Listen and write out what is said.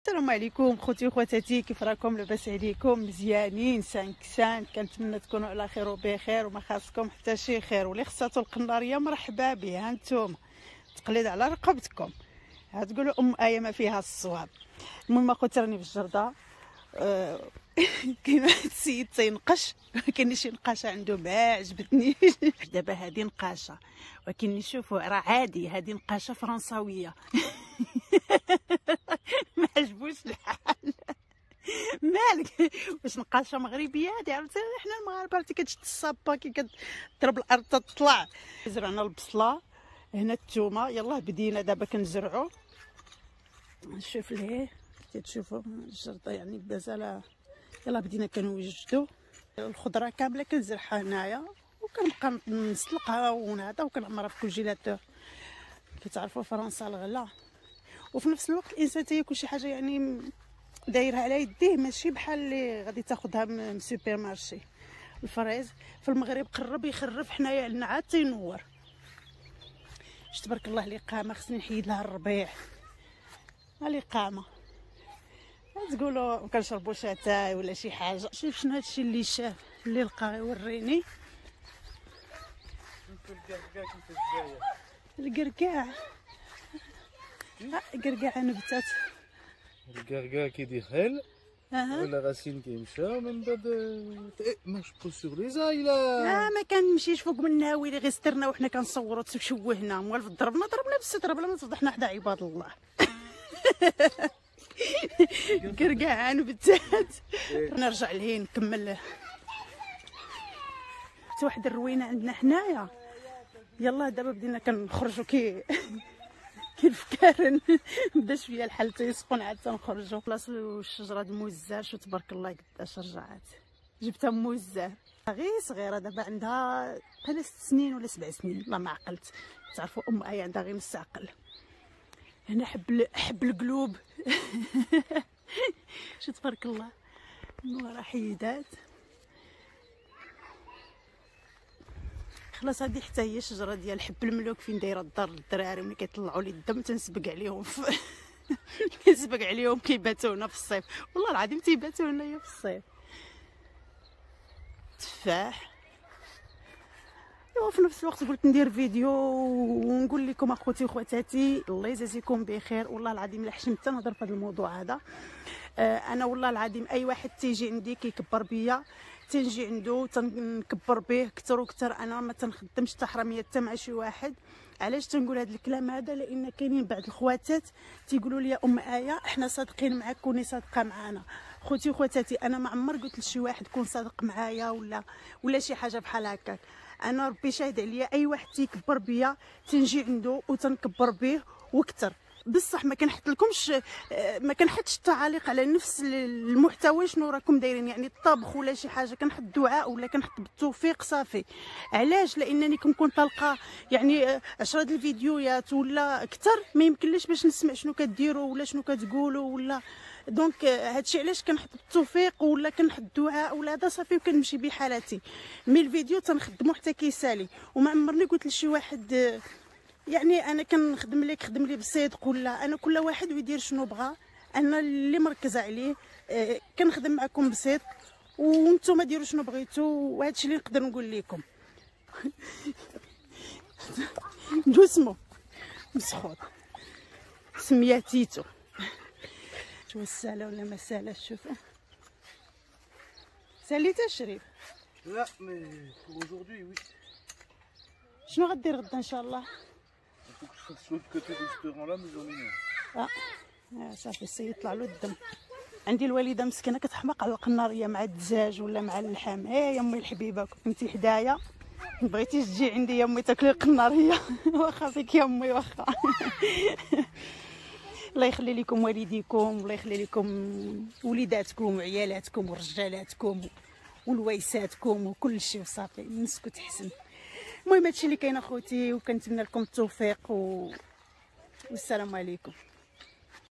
السلام عليكم خوتي وخواتاتي، كيف راكم؟ لاباس عليكم؟ مزيانين؟ سانكسان. كنتمنى تكونوا على خير وبخير وما خاصكم حتى شي خير. واللي خصاتو القناريه مرحبا به، ها نتوما تقليد على رقبتكم. ها تقولوا ام ايه ما فيها الصواب. المهم اخوتي راني في الجرده. كاين واحد السيد تينقش، كاين شي نقاشه عنده ما عجبتنيش. دابا هذه نقاشه، ولكن نشوفوا راه عادي، هذه نقاشه فرنساويه. ما عجبوش الحال. مالك؟ واش نقاشه مغربيه هادي؟ عرفتي حنا المغاربه عرفتي كتشد الصابه كي كتضرب الارض تطلع. زرعنا البصله، هنا الثومه، يلاه بدينا دابا كنزرعوا. نشوف ليه تشوفوا الجرده يعني مازال، يلاه بدينا كنوجدوا الخضره كامله كنزرعها هنايا، وكنبقى نسلقها ونهضا وكنعمرها في كونجيلاتور. كتعرفوا فرنسا الغلا، وفي نفس الوقت الانسان تياكل شي حاجه يعني دايرها على يديه، ماشي بحال اللي غادي تاخذها من سوبر مارشي. الفريز في المغرب قرب يخرف، حنايا عندنا عاد تينور. تبارك الله الاقامه، خصني نحيد لها الربيع. الاقامه تقولوا كنشربوا شاتاي ولا شي حاجه. شوف شنو هادشي اللي شاف اللي لقى يوريني. القرقاع، قرقاع نبتات. القرقاع كيدير خيل ولا غاسين كيمشى من بعد ماش بو سور لي زايلا. ما كنمشيش فوق من الناوي غير سترنا وحنا كنصوروا تشوهنا. موالف ضربنا بالستر بلا ما تفضحنا حدا عباد الله. قرقاع نبتات. نرجع لهين نكمل. حتى واحد الروينه عندنا حنايا. يلا دابا بدينا كنخرجوا كي الفكارن. بدا شويه الحال تيسخن عاد تنخرجوا. خلاص الشجره د موزار، شو تبارك الله قداش رجعات. جبتها موزار غير صغيره، دابا عندها قيلا 6 سنين ولا 7 سنين، والله ما عقلت. تعرفوا ام ايه عندها غير نص عقل. هنا حب القلوب. شو تبارك الله راه حيدات. خلاص هذه حتى هي الشجره ديال حب الملوك. فين دايره الدار للدراري ملي كيطلعوا لي الدم تنسبق عليهم. كنسبق عليهم كيباتوا هنا في الصيف، والله العظيم تيباتوا هنايا في الصيف. تفاح. وفي نفس الوقت قلت ندير فيديو ونقول لكم اخوتي وخواتاتي الله يجازيكم بخير. والله العظيم لا حشمت نهضر في هذا الموضوع هذا. انا والله العظيم اي واحد تيجي عندي كيكبر بيا تنجي عنده تنكبر به كثر وكثر. انا ما تنخدمش تحرميه حتى مع شي واحد. علاش تنقول هذا الكلام هذا؟ لان كاينين بعض الخواتات تيقولوا لي ام ايه احنا صادقين معاك، كوني صادقه معنا. خوتي وخواتاتي انا ما عمر قلت لشي واحد كون صادق معايا ولا شي حاجه بحال هكاك. انا ربي شاهد عليا، اي واحد تيكبر بيا تنجي عنده وتنكبر به وكثر. بصح ما كنحطش التعاليق على نفس المحتوى شنو راكم دايرين، يعني الطبخ ولا شي حاجه كنحط دعاء ولا كنحط بالتوفيق صافي. علاش؟ لانني كنكون طالقه يعني 10 د الفيديوهات ولا اكثر، ما يمكنليش باش نسمع شنو كديروا ولا شنو كتقولوا ولا. دونك هادشي علاش كنحط بالتوفيق ولا كنحط دعاء ولا هذا صافي وكنمشي بحالتي. مي الفيديو تنخدمو حتى كيسالي. وما عمرني قلت لشي واحد يعني انا كنخدم لك خدم لي بصدق ولا. انا كل واحد ويدير شنو بغى. انا اللي مركزه عليه كنخدم معكم بصدق، وانتم ديروا شنو بغيتوا، وهذا الشيء اللي نقدر نقول لكم. اسمو مسخوط سميه تيتو. شو الساله ولا ما سالاش؟ شوفوا ساليت الشريف. لا مي aujourd'hui oui. شنو غدير غدا ان شاء الله؟ صافي السيد طلع له الدم. عندي الوالده مسكينه كتحماق على القناريه مع الدجاج ولا مع اللحم. يا امي الحبيبه كنتي حدايا بغيتيش تجي عندي يا امي تاكلي القناريه. واخا فيك يا امي واخا. الله يخلي لكم والديكم، الله يخلي لكم وليداتكم وعيالاتكم ورجالاتكم والويساتكم وكل شيء وصافي نسكت حسن. المهم هادشي اللي كاين اخوتي، وكنتمنى لكم التوفيق والسلام عليكم.